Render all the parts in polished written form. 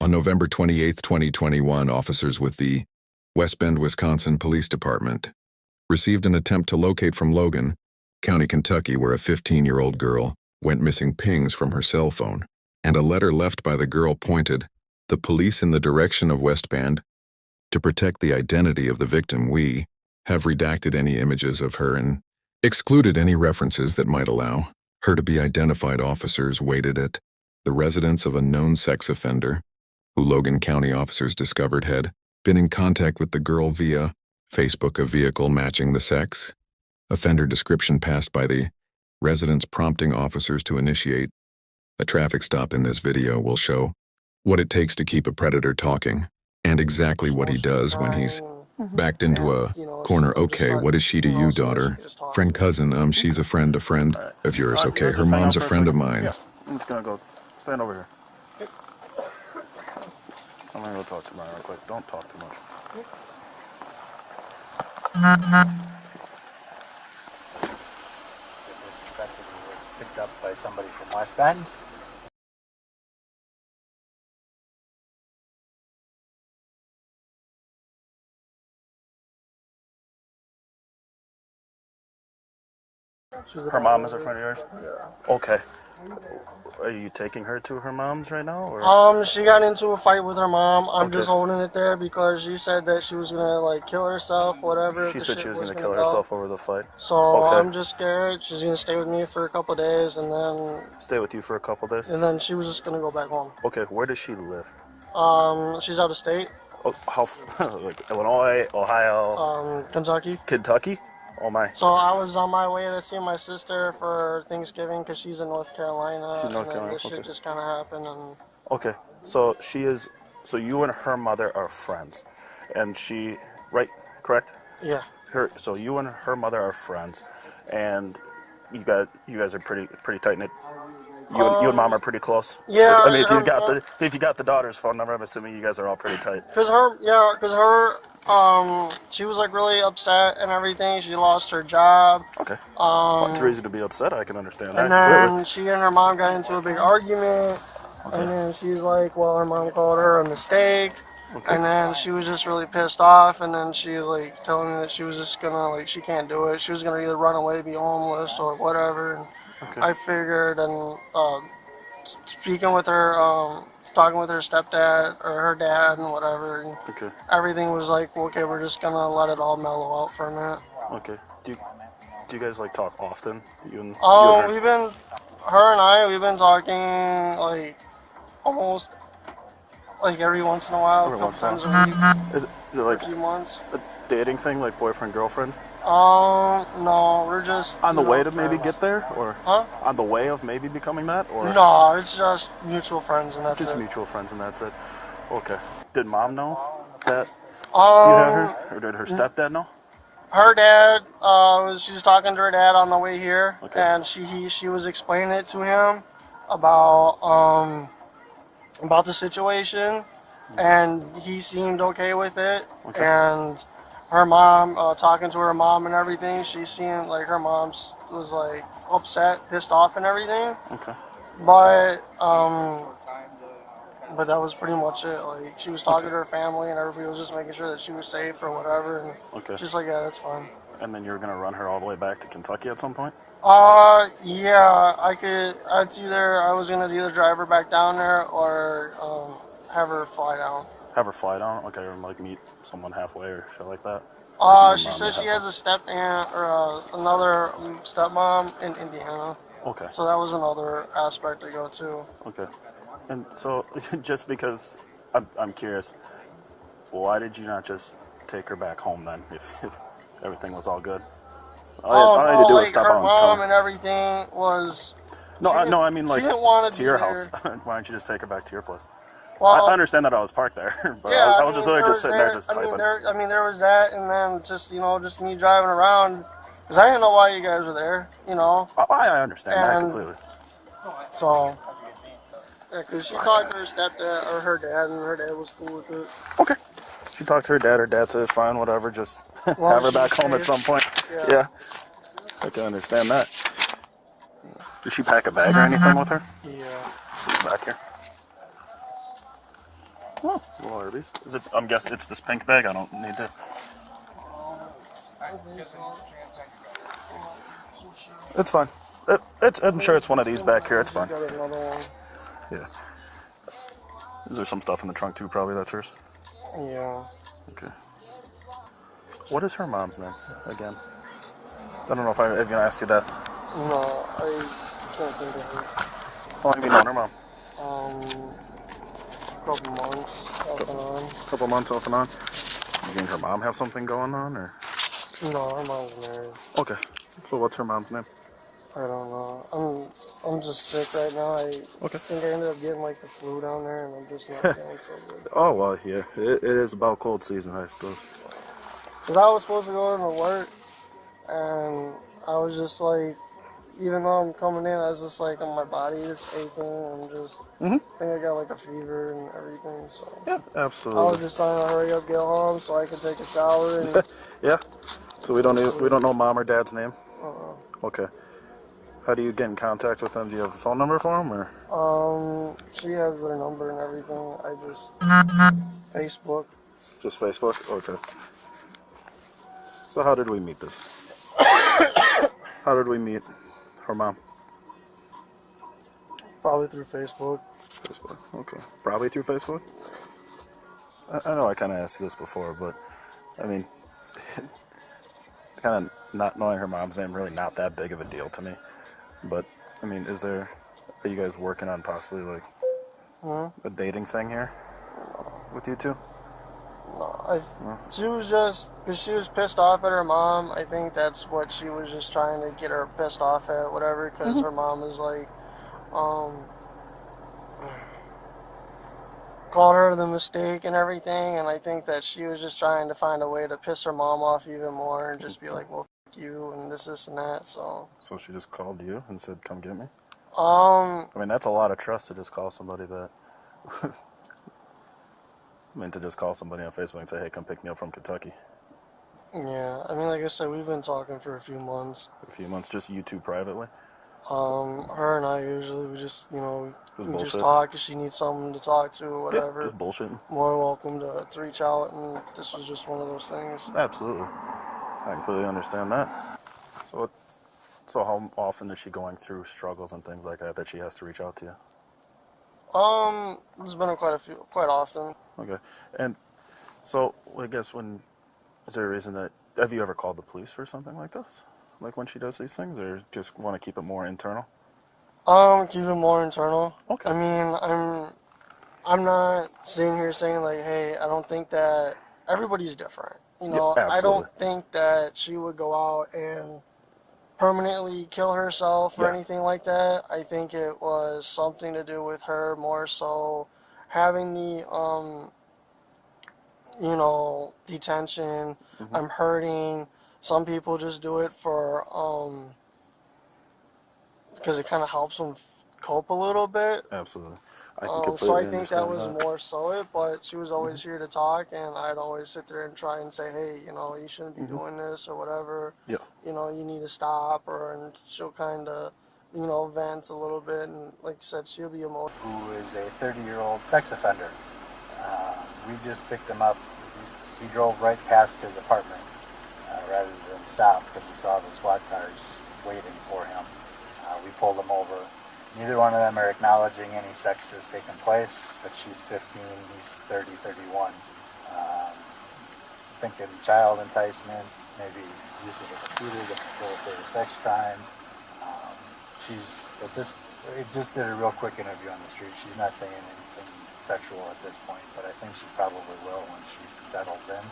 On November 28, 2021, officers with the West Bend, Wisconsin Police Department received an attempt to locate from Logan, County, Kentucky, where a 15-year-old girl went missing pings from her cell phone, and a letter left by the girl pointed the police in the direction of West Bend. To protect the identity of the victim, we have redacted any images of her and excluded any references that might allow her to be identified. Officers waited at the residence of a known sex offender who Logan County officers discovered had been in contact with the girl via Facebook. A vehicle matching the sex offender description passed by the residence, prompting officers to initiate a traffic stop. In this video will show what it takes to keep a predator talking and exactly what he does when he's backed into a corner. Okay, what is she to you, daughter? Friend, cousin? She's a friend of yours. Okay, her mom's a friend of mine. Yeah, I'm just gonna go stand over here. I'm gonna go talk to Mara real quick. Don't talk too much. It was suspected he was picked up by somebody from West Bend. Her mom is a friend of yours? Yeah. Okay. Are you taking her to her mom's right now? Or? She got into a fight with her mom. I'm Okay. just holding it there because she said that she was gonna like kill herself, whatever. She said she was gonna kill herself over the fight. So Okay. I'm just scared. She's gonna stay with me for a couple of days, and Stay with you for a couple days? then she was just gonna go back home. Okay, where does she live? She's out of state. Oh, how, like Illinois, Ohio, Kentucky. Kentucky? Oh my. So I was on my way to see my sister for Thanksgiving because she's in North Carolina. She's in North and then Carolina, this okay. shit just kind of happened, and Okay, so she is, so you and her mother are friends. And she, right, correct? yeah. So you and her mother are friends, and you guys are pretty tight knit. You and mom are pretty close. Yeah. I mean, if you got the daughter's phone number, I'm assuming you guys are all pretty tight. Cause her, she was like really upset and everything. She lost her job. Okay. Well, it's a reason to be upset. I can understand that. And then Clearly. she and her mom got into a big argument. Okay. And then she's like, well, her mom called her a mistake. Okay. And then she was just really pissed off. And then she like telling me that she was just gonna like, she can't do it. She was gonna either run away, be homeless, or whatever. And Okay. I figured, and speaking with her, talking with her stepdad or her dad and whatever. And Okay. everything was like, okay, we're just gonna let it all mellow out for a minute. Okay. Do you guys like talk often? You and Oh, her? we've been talking like almost like every once in a while, Every a couple once in times a week, Is it like a few months. a dating thing, like boyfriend girlfriend? No, we're just On the way to friends. maybe get there, or Huh? on the way of maybe becoming that, or No, it's just mutual friends and that's just it. mutual friends and that's it. Okay. Did mom know that you had her, or did her stepdad know? Her dad she was talking to her dad on the way here, Okay. and she was explaining it to him about the situation, and he seemed okay with it. Okay. And her mom, talking to her mom and everything, she seemed like her mom was like upset, pissed off, and everything. Okay. But that was pretty much it. Like, she was talking to her family, and everybody was just making sure that she was safe or whatever. And Okay. just like, yeah, that's fine. And then you're gonna run her all the way back to Kentucky at some point? Yeah, I was gonna either drive her back down there or have her fly down. Have her fly down? Okay, or like meet someone halfway or shit like that? She says she has a step aunt or another stepmom in Indiana. Okay. So that was another aspect to go to. Okay. And so, just because I'm curious, why did you not just take her back home then, if everything was all good? All I had to do was like stop her out and mom tell and everything was. No, she I mean like she didn't want to be your there. house. Why don't you just take her back to your place? Well, I understand that I was parked there, but yeah, I was just literally just sitting there just I typing. mean, there was that, and then just just me driving around, because I didn't know why you guys were there, I understand that And- completely. So, yeah, because she talked to her stepdad or her dad, and her dad was cool with it. Okay. She talked to her dad. Her dad said it's fine, whatever. Just Well, have her she back home at said- some point. Yeah. Yeah. I can understand that. Did she pack a bag or anything with her? Yeah. Back here. Oh, little Arby's. Is it? I'm guessing it's this pink bag. I don't need to. It's fine. I'm sure it's one of these back here. It's fine. Got another one. Yeah. Is there some stuff in the trunk too? Probably that's hers. Yeah. Okay. What is her mom's name again? I don't know if I've even asked you that. No, I can't think of it. How long have you known her mom? Couple months off and on. Couple months off and on. You think her mom have something going on, or? No, her mom's married. Okay. So what's her mom's name? I don't know. I'm just sick right now. I think I ended up getting like the flu down there, and I'm just not feeling so good. Oh well, yeah. It is about cold season, I suppose. Cause I was supposed to go into work, and I was just like, even though I'm coming in, I was just like, my body is aching. I'm just, I think I got like a fever and everything. So Yeah, I absolutely. was just trying to hurry up, get home, so I could take a shower. And Yeah. So we don't know mom or dad's name. Okay. How do you get in contact with them? Do you have a phone number for them, or? She has their number and everything. I just Facebook. Just Facebook? Okay. So how did we meet this? How did we meet her mom? Probably through Facebook. Facebook. Okay. Probably through Facebook? I know I kind of asked you this before, but, I mean, kind of not knowing her mom's name really not that big of a deal to me. But, I mean, are you guys working on possibly, like, a dating thing here with you two? She was just, because she was pissed off at her mom. I think that's what she was just trying to get her pissed off at, whatever, because her mom is like, called her the mistake and everything, and I think that she was just trying to find a way to piss her mom off even more and just be like, well, f you, and this and that, so. So she just called you and said, come get me? I mean, that's a lot of trust to just call somebody that... to just call somebody on Facebook and say, hey, come pick me up from Kentucky. Yeah, I mean, like I said, we've been talking for a few months. A few months, just you two privately? Her and I usually, we just, we just talk if she needs someone to talk to or whatever. Yeah, just bullshitting. More welcome to reach out, and this was just one of those things. Absolutely. I completely understand that. So how often is she going through struggles and things like that she has to reach out to you? There's been quite often. Okay. And so, I guess is there a reason have you ever called the police for something like this? Like when she does these things, or just want to keep it more internal? Keep it more internal. Okay. I mean, I'm not sitting here saying like, hey, I don't think that everybody's different. Yeah, I don't think that she would go out and permanently kill herself or anything like that. I think it was something to do with her more so having the detention. I'm hurting. Some people just do it for because it kind of helps them cope a little bit. Absolutely. I can completely so I think that was understand more so it, but she was always here to talk, and I'd always sit there and try and say, hey, you shouldn't be doing this or whatever. Yeah. You need to stop, and she'll kind of, vent a little bit, and like I said, she'll be emotional. Who is a 30-year-old sex offender. We just picked him up. He drove right past his apartment rather than stop because he saw the SWAT cars waiting for him. We pulled him over. Neither one of them are acknowledging any sex has taken place, but she's 15, he's 30, 31. Thinking child enticement, maybe use of a computer to facilitate a sex crime. It just did a real quick interview on the street. She's not saying anything sexual at this point, but I think she probably will when she settles in.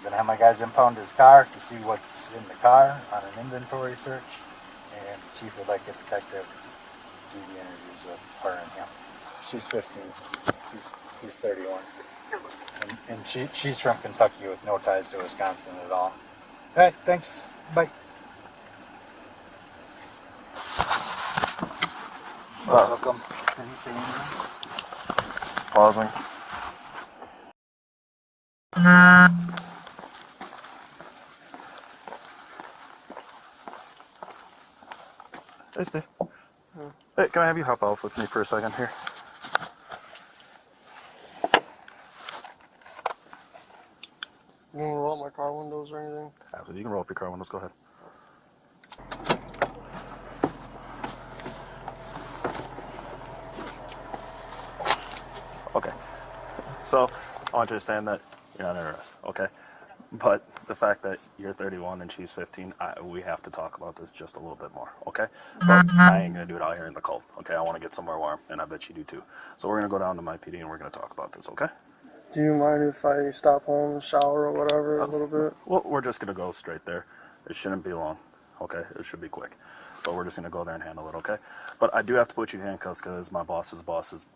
Gonna have my guys impound his car to see what's in the car on an inventory search, and the chief would like a detective to do the interviews with her and him. She's 15, he's 31, and she's from Kentucky with no ties to Wisconsin at all. Hey, thanks, bye. Welcome. Did he say anything? Pausing. Hey, Steve. Hey, can I have you hop off with me for a second here? You can roll up my car windows or anything? Absolutely. You can roll up your car windows. Go ahead. Okay. So, I want you to understand that you're not under arrest, okay? But the fact that you're 31 and she's 15, we have to talk about this just a little bit more, okay? But I ain't going to do it out here in the cold, okay? I want to get somewhere warm, and I bet you do too. So we're going to go down to my PD and we're going to talk about this, okay? Do you mind if I stop home and shower or whatever a little bit? Well, we're just going to go straight there. It shouldn't be long, okay? It should be quick. But we're just going to go there and handle it, okay? But I do have to put you in handcuffs because my boss's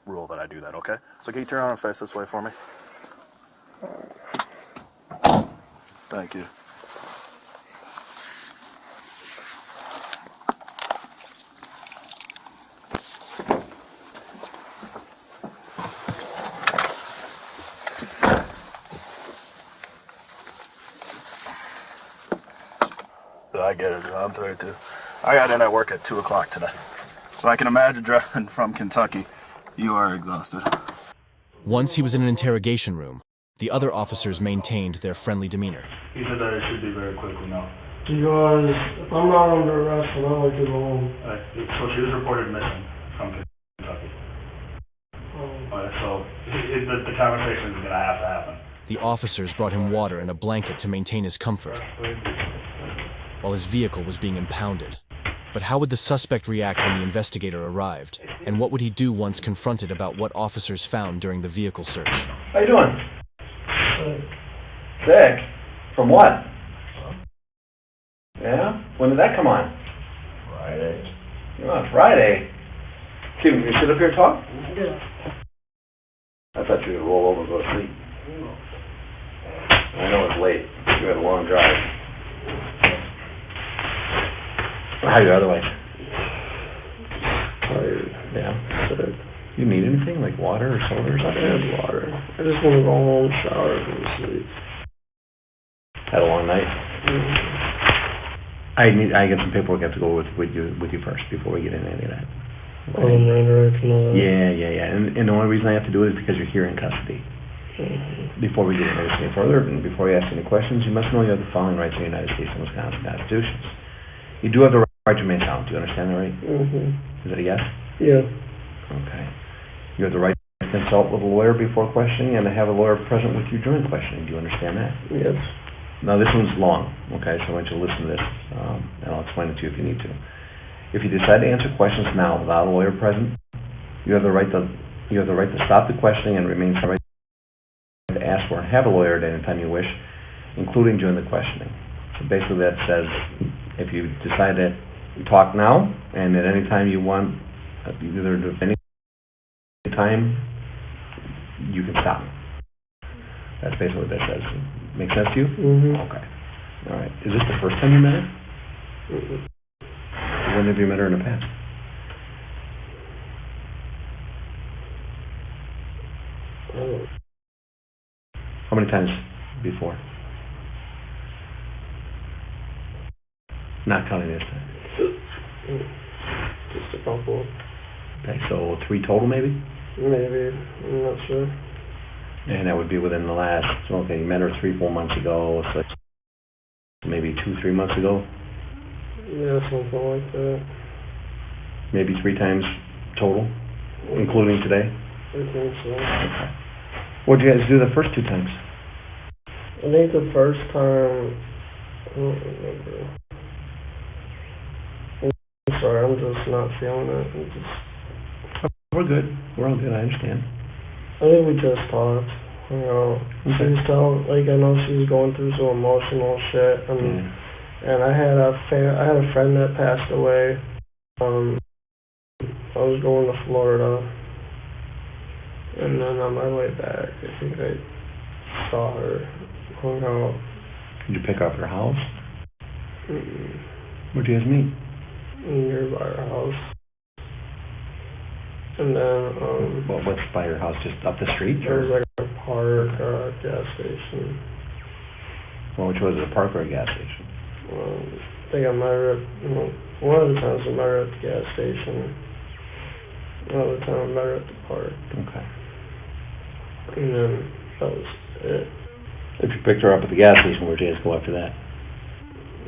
rule that I do that, okay? So can you turn around and face this way for me? Thank you. I get it. I'm tired too. I got in at work at 2 o'clock today. So I can imagine driving from Kentucky. You are exhausted. Once he was in an interrogation room, the other officers maintained their friendly demeanor. He said that it should be very quickly now. Because if I'm not under arrest, then I like to go home. So she was reported missing from Kentucky. So the conversation is going to have to happen. The officers brought him water and a blanket to maintain his comfort, while his vehicle was being impounded. But how would the suspect react when the investigator arrived? And what would he do once confronted about what officers found during the vehicle search? How you doing? Sick? From what? Yeah? When did that come on? Friday. Oh, Friday. Can you sit up here and talk? Yeah. I thought you would roll over and go to sleep. I know it's late. You had a long drive. How are you otherwise? Tired. Yeah. You need anything like water or soda or something? I had water. I just want to go home, shower, and go to sleep. Had a long night? Mm-hmm. I get some paperwork I have to go with you first before we get into any of that. Okay. Yeah. And the only reason I have to do it is because you're here in custody. Mm-hmm. Before we get into anything further, and before you ask any questions, you must know you have the following rights of the United States and Wisconsin constitutions. You do have the right to remain silent. Do you understand that, right? Mm-hmm. Is that a yes? Yeah. Okay. You have the right to consult with a lawyer before questioning and to have a lawyer present with you during questioning. Do you understand that? Yes. Now, this one's long, okay, so I want you to listen to this, and I'll explain it to you if you need to. If you decide to answer questions now without a lawyer present, you have the right to stop the questioning and remain silent, to ask for and have a lawyer at any time you wish, including during the questioning. So basically that says if you decide to talk now and at any time you want, either at any time, you can stop. That's basically what that says. Make sense to you? Mm-hmm. Okay. All right. Is this the first time you met her? Mm-hmm. When have you met her in the past? Oh. How many times before? Not counting this time. Just a couple. Okay, so 3 total maybe? Maybe. I'm not sure. And that would be within the last, okay, you met her 3-4 months ago, so maybe 2-3 months ago? Yeah, something like that. Maybe 3 times total, including today? I think so. Okay. What did you guys do the first 2 times? I think the first time, I don't remember. I'm sorry, I'm just not feeling it. We're good. We're all good, I understand. I think we just talked. You know, Okay. she's telling, like, I know she's going through some emotional shit, and I had a friend that passed away. I was going to Florida, and then on my way back, I think I saw her, hung out. Did you pick up her house? Mm, Where'd you guys meet? nearby her house. And then, What's by your house? Just up the street? there was Or, like a park, gas station. well, which was it, a park or a gas station? I think I met her at, one of the times I met her at the gas station. Another time I met her at the park. Okay. And then that was it. If you picked her up at the gas station, where'd you guys go after that?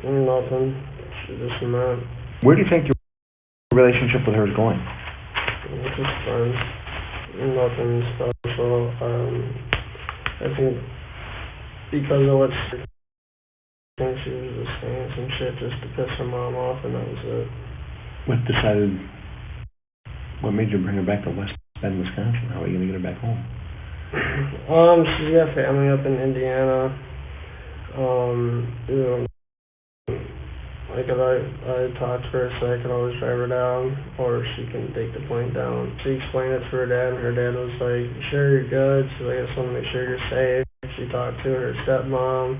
Nothing. She just met. Where do you think your relationship with her is going? Just friends. Nothing special. I think because of what she thinks, she was just saying some shit just to piss her mom off, and that was it. What made you bring her back to West Bend, Wisconsin? How are you gonna get her back home? She's got family up in Indiana. Like if I talked to her, so I can always drive her down, or she can take the plane down. She explained it to her dad, and her dad was like, "Sure, you're good." She's like, "I just want to make sure you're safe." She talked to her stepmom,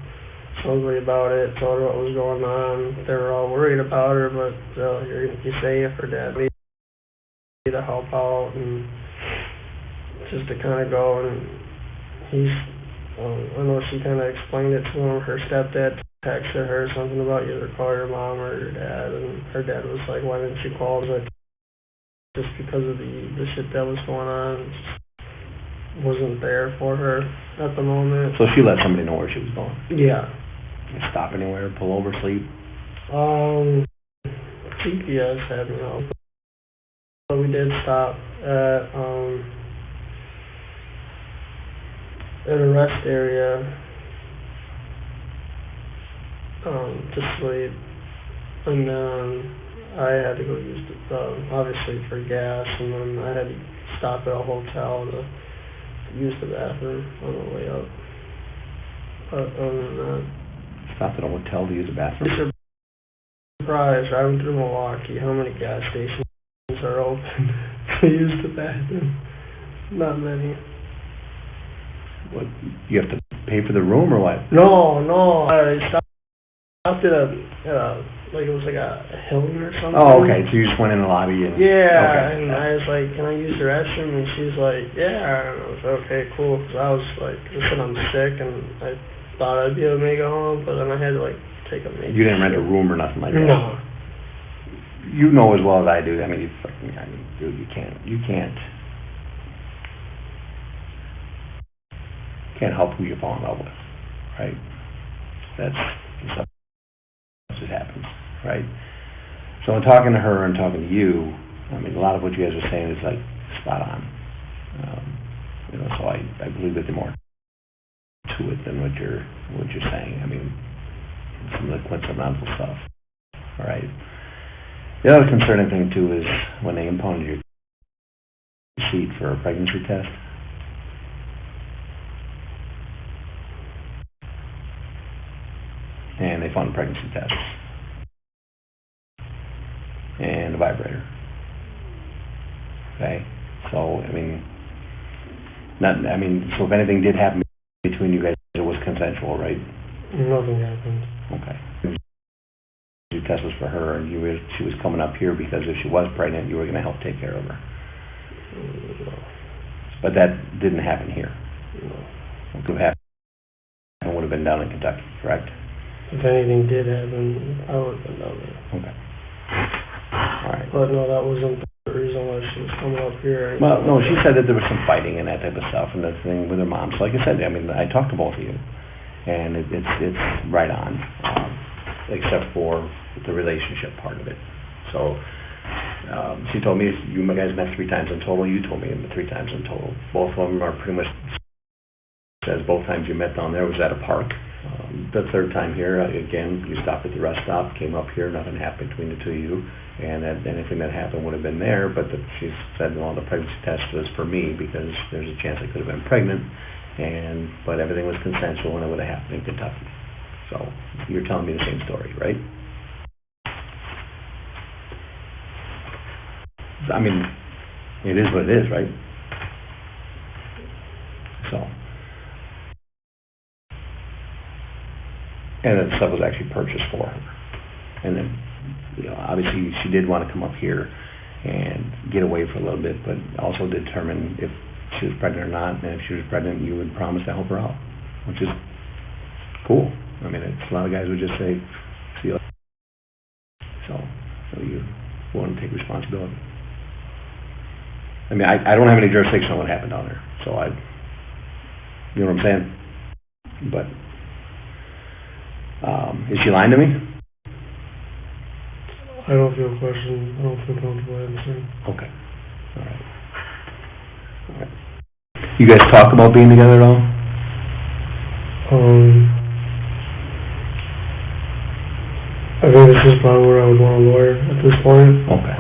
supposedly about it, told her what was going on. They were all worried about her, but you're gonna be safe. Her dad needed to help out, and just to kind of go, and he's. I know she kind of explained it to him. Her stepdad texted her something about either call your mom or your dad, and her dad was like, "Why didn't you call?" But just because of the shit that was going on, it just wasn't there for her at the moment. So she let somebody know where she was going? Yeah. You stop anywhere, pull over, sleep? GPS had me out. But we did stop at a rest area to sleep, and then I had to go use obviously for gas, and then I had to stop at a hotel to use the bathroom on the way up. But other than that, Stopped at a hotel to use the bathroom? Surprised driving through Milwaukee how many gas stations are open to use the bathroom. Not many. What, you have to pay for the room or what? No, I stopped at a like it was like a Hilton or something. Oh, okay, so you just went in the lobby and... Yeah, okay. and I was like, "Can I use the restroom?" And she's like, "Yeah." And I was like, "Okay, cool." Because I was like, I said I'm sick, and I thought I'd be able to make it home, but then I had to like take a major. You didn't rent a room or nothing like that? No. You know as well as I do, dude, you can't help who you fall in love with, right? That's stuff just happens, right? So in talking to her and talking to you, I mean, a lot of what you guys are saying is like spot on. So I believe that there's more to it than what you're saying. I mean, some of the coincidental stuff, all right? The other concerning thing too is when they impounded your sheet for a pregnancy test. And they found a pregnancy test and a vibrator. Okay, so so if anything did happen between you guys, it was consensual, right? Nothing happened. Okay. The test was for her, and she was coming up here because if she was pregnant, you were going to help take care of her. No. But that didn't happen here. No. What could have happened would have been down in Kentucky, correct? If anything did happen, I would have been down there. Okay. All right. But no, that wasn't the reason why she was coming up here. Well, no, she said that there was some fighting and that type of stuff, and the thing with her mom. So like I said, I talked to both of you, and it's right on, except for the relationship part of it. So she told me you guys met 3 times in total. You told me you met 3 times in total. Both of them are pretty much says both times you met down there was at a park. The 3rd time here, again, you stopped at the rest stop, came up here, nothing happened between the 2 of you, and anything that happened would have been there, but she said, well, the pregnancy test was for me because there's a chance I could have been pregnant, but everything was consensual and it would have happened in Kentucky. So you're telling me the same story, right? I mean, it is what it is, right? So... And that stuff was actually purchased for her. And then, obviously she did want to come up here and get away for a little bit, but also determine if she was pregnant or not. And if she was pregnant, you would promise to help her out, which is cool. I mean, it's a lot of guys would just say, see you later. So you want to take responsibility. I mean, I don't have any jurisdiction on what happened down there. So you know what I'm saying? But Is she lying to me? I don't feel questioned. I don't feel comfortable answering. Okay. All right. All right. You guys talk about being together at all? I think this is probably where I would want a lawyer at this point. Okay.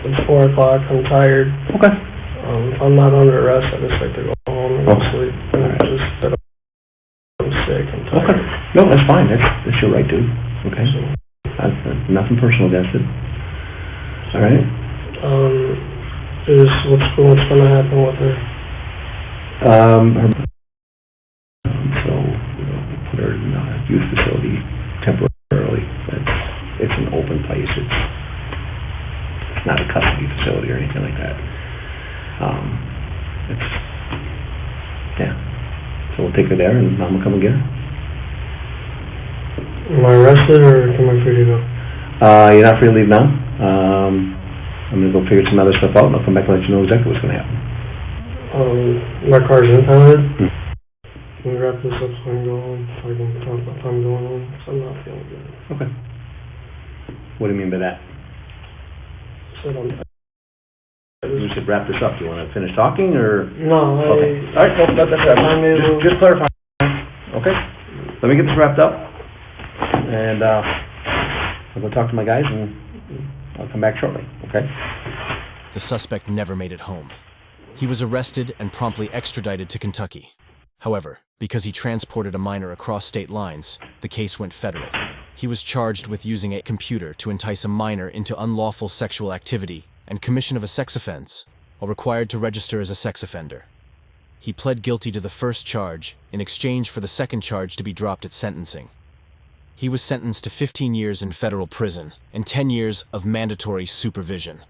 It's 4 o'clock. I'm tired. Okay. If I'm not under arrest, I just like to go home and go Okay. sleep. And All right. just that I'm sick. I'm tired. Okay. No, that's fine. That's your right, dude. Okay. So, Nothing personal against it. All right. is what's going to happen with her? So we'll put her in a youth facility temporarily. It's an open place. It's not a custody facility or anything like that. So we'll take her there, and Mom will come and get her. Am I arrested or am I free to go? You're not free to leave now. I'm gonna go figure some other stuff out, and I'll come back and let you know exactly what's gonna happen. My car's impounded. Hmm. Can we wrap this up so I can go home? So I can talk about time going home? Because I'm not feeling good. Okay. What do you mean by that? So We should wrap this up. Do you want to finish talking, or? no, Okay. All right. Well, just clarify. Okay. Let me get this wrapped up, and I'll go talk to my guys, and I'll come back shortly. Okay. The suspect never made it home. He was arrested and promptly extradited to Kentucky. However, because he transported a minor across state lines, the case went federal. He was charged with using a computer to entice a minor into unlawful sexual activity and commission of a sex offense, while required to register as a sex offender. He pled guilty to the first charge in exchange for the second charge to be dropped at sentencing. He was sentenced to 15 years in federal prison and 10 years of mandatory supervision.